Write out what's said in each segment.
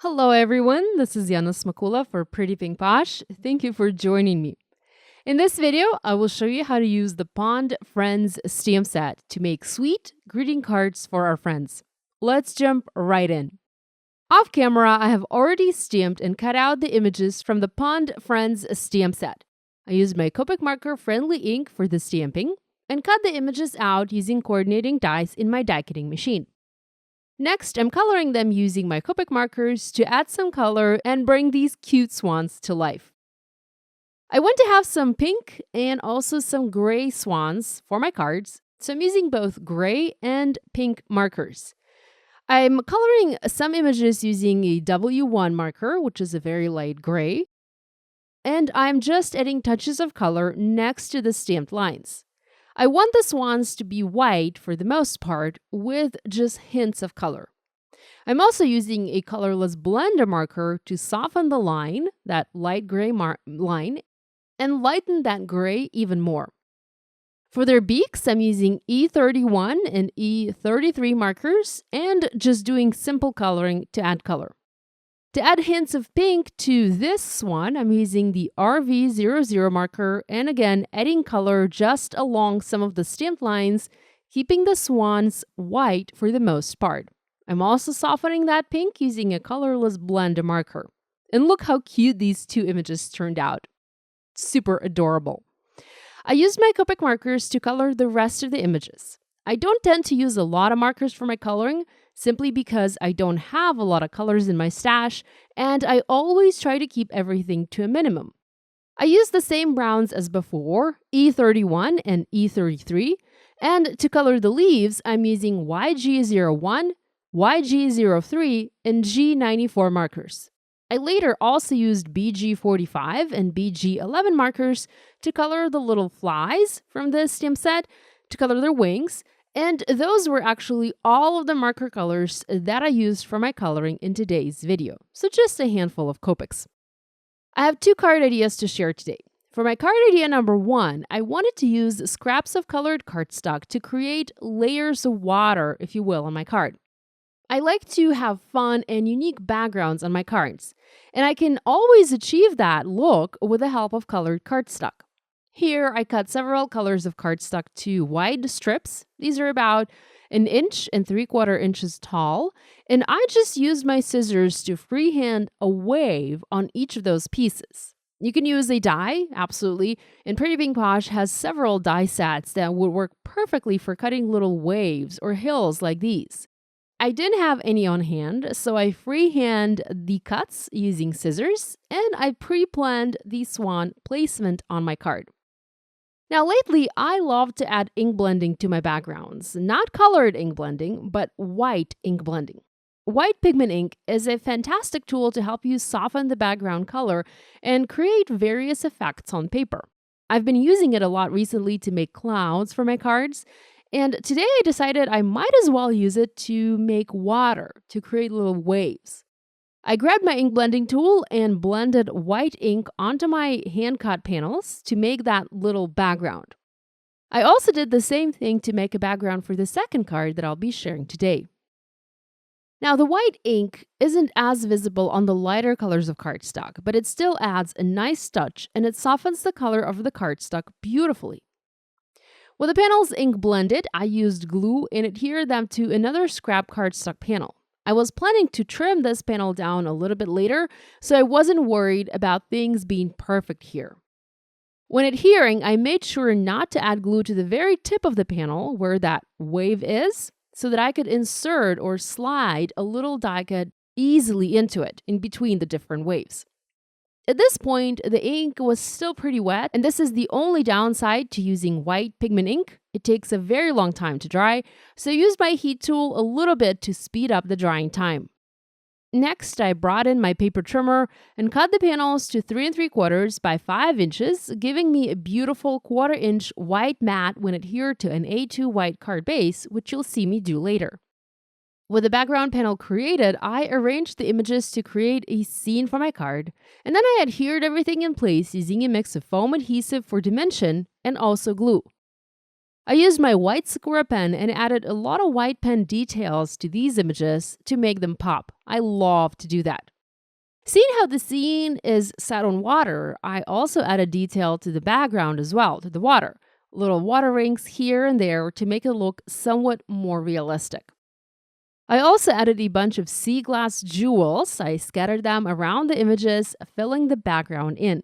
Hello, everyone. This is Yana Smakula for Pretty Pink Posh. Thank you for joining me. In this video, I will show you how to use the Pond Friends stamp set to make sweet greeting cards for our friends. Let's jump right in. Off camera, I have already stamped and cut out the images from the Pond Friends stamp set. I used my Copic marker friendly ink for the stamping and cut the images out using coordinating dies in my die cutting machine. Next, I'm coloring them using my Copic markers to add some color and bring these cute swans to life. I want to have some pink and also some gray swans for my cards, so I'm using both gray and pink markers. I'm coloring some images using a W1 marker, which is a very light gray, and I'm just adding touches of color next to the stamped lines. I want the swans to be white for the most part, with just hints of color. I'm also using a colorless blender marker to soften the line, that light gray line, and lighten that gray even more. For their beaks, I'm using E31 and E33 markers and just doing simple coloring to add color. To add hints of pink to this swan, I'm using the RV00 marker and again adding color just along some of the stamped lines, keeping the swans white for the most part. I'm also softening that pink using a colorless blender marker. And look how cute these two images turned out. Super adorable. I used my Copic markers to color the rest of the images. I don't tend to use a lot of markers for my coloring, simply because I don't have a lot of colors in my stash, and I always try to keep everything to a minimum. I use the same browns as before, E31 and E33, and to color the leaves, I'm using YG01, YG03, and G94 markers. I later also used BG45 and BG11 markers to color the little flies from the stamp set, to color their wings, and those were actually all of the marker colors that I used for my coloring in today's video, so just a handful of Copics. I have two card ideas to share today. For my card idea number 1, I wanted to use scraps of colored cardstock to create layers of water, if you will, on my card. I like to have fun and unique backgrounds on my cards, and I can always achieve that look with the help of colored cardstock. Here, I cut several colors of cardstock to wide strips. These are about 1 3/4 inches tall, and I just used my scissors to freehand a wave on each of those pieces. You can use a die, absolutely, and Pretty Pink Posh has several die sets that would work perfectly for cutting little waves or hills like these. I didn't have any on hand, so I freehand the cuts using scissors, and I pre-planned the swan placement on my card. Now, lately, I love to add ink blending to my backgrounds. Not colored ink blending, but white ink blending. White pigment ink is a fantastic tool to help you soften the background color and create various effects on paper. I've been using it a lot recently to make clouds for my cards, and today I decided I might as well use it to make water, to create little waves. I grabbed my ink blending tool and blended white ink onto my hand-cut panels to make that little background. I also did the same thing to make a background for the second card that I'll be sharing today. Now, the white ink isn't as visible on the lighter colors of cardstock, but it still adds a nice touch and it softens the color of the cardstock beautifully. With the panels ink blended, I used glue and adhered them to another scrap cardstock panel. I was planning to trim this panel down a little bit later, so I wasn't worried about things being perfect here. When adhering, I made sure not to add glue to the very tip of the panel where that wave is, so that I could insert or slide a little die cut easily into it in between the different waves. At this point, the ink was still pretty wet, and this is the only downside to using white pigment ink. It takes a very long time to dry, so I used my heat tool a little bit to speed up the drying time. Next, I brought in my paper trimmer and cut the panels to 3 3/4 by 5 inches, giving me a beautiful 1/4 inch white mat when adhered to an A2 white card base, which you'll see me do later. With the background panel created, I arranged the images to create a scene for my card, and then I adhered everything in place using a mix of foam adhesive for dimension and also glue. I used my white Sakura pen and added a lot of white pen details to these images to make them pop. I love to do that. Seeing how the scene is set on water, I also added detail to the background as well, to the water. Little water rings here and there to make it look somewhat more realistic. I also added a bunch of sea glass jewels. I scattered them around the images, filling the background in.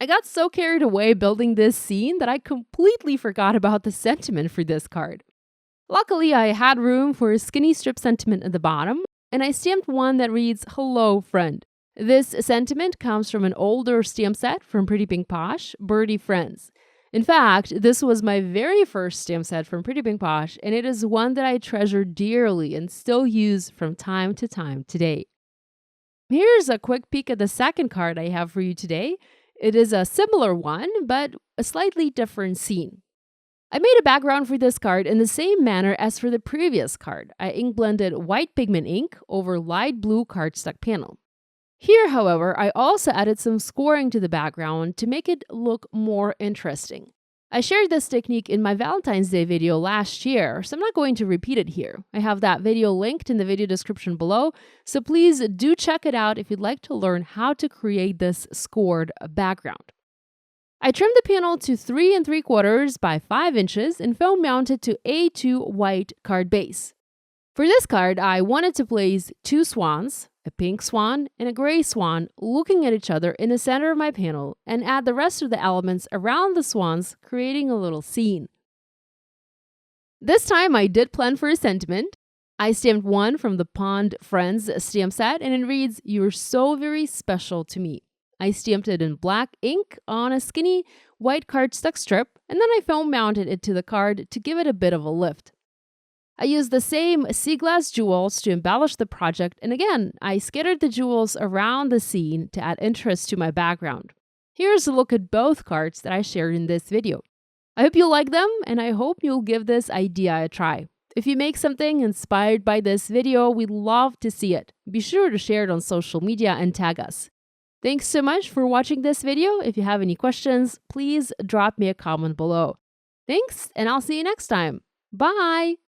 I got so carried away building this scene that I completely forgot about the sentiment for this card. Luckily, I had room for a skinny strip sentiment at the bottom, and I stamped one that reads, "Hello, friend." This sentiment comes from an older stamp set from Pretty Pink Posh, Birdie Friends. In fact, this was my very first stamp set from Pretty Pink Posh, and it is one that I treasure dearly and still use from time to time today. Here's a quick peek at the second card I have for you today. It is a similar one, but a slightly different scene. I made a background for this card in the same manner as for the previous card. I ink blended white pigment ink over light blue cardstock panel. Here, however, I also added some scoring to the background to make it look more interesting. I shared this technique in my Valentine's Day video last year, so I'm not going to repeat it here. I have that video linked in the video description below, so please do check it out if you'd like to learn how to create this scored background. I trimmed the panel to 3 3/4 by 5 inches and foam mounted to A2 white card base. For this card, I wanted to place 2 swans, a pink swan and a gray swan, looking at each other in the center of my panel, and add the rest of the elements around the swans, creating a little scene. This time I did plan for a sentiment. I stamped one from the Pond Friends stamp set, and it reads, "You're so very special to me." I stamped it in black ink on a skinny white cardstock strip, and then I foam mounted it to the card to give it a bit of a lift. I used the same sea glass jewels to embellish the project, and again, I scattered the jewels around the scene to add interest to my background. Here's a look at both cards that I shared in this video. I hope you like them, and I hope you'll give this idea a try. If you make something inspired by this video, we'd love to see it. Be sure to share it on social media and tag us. Thanks so much for watching this video. If you have any questions, please drop me a comment below. Thanks, and I'll see you next time. Bye!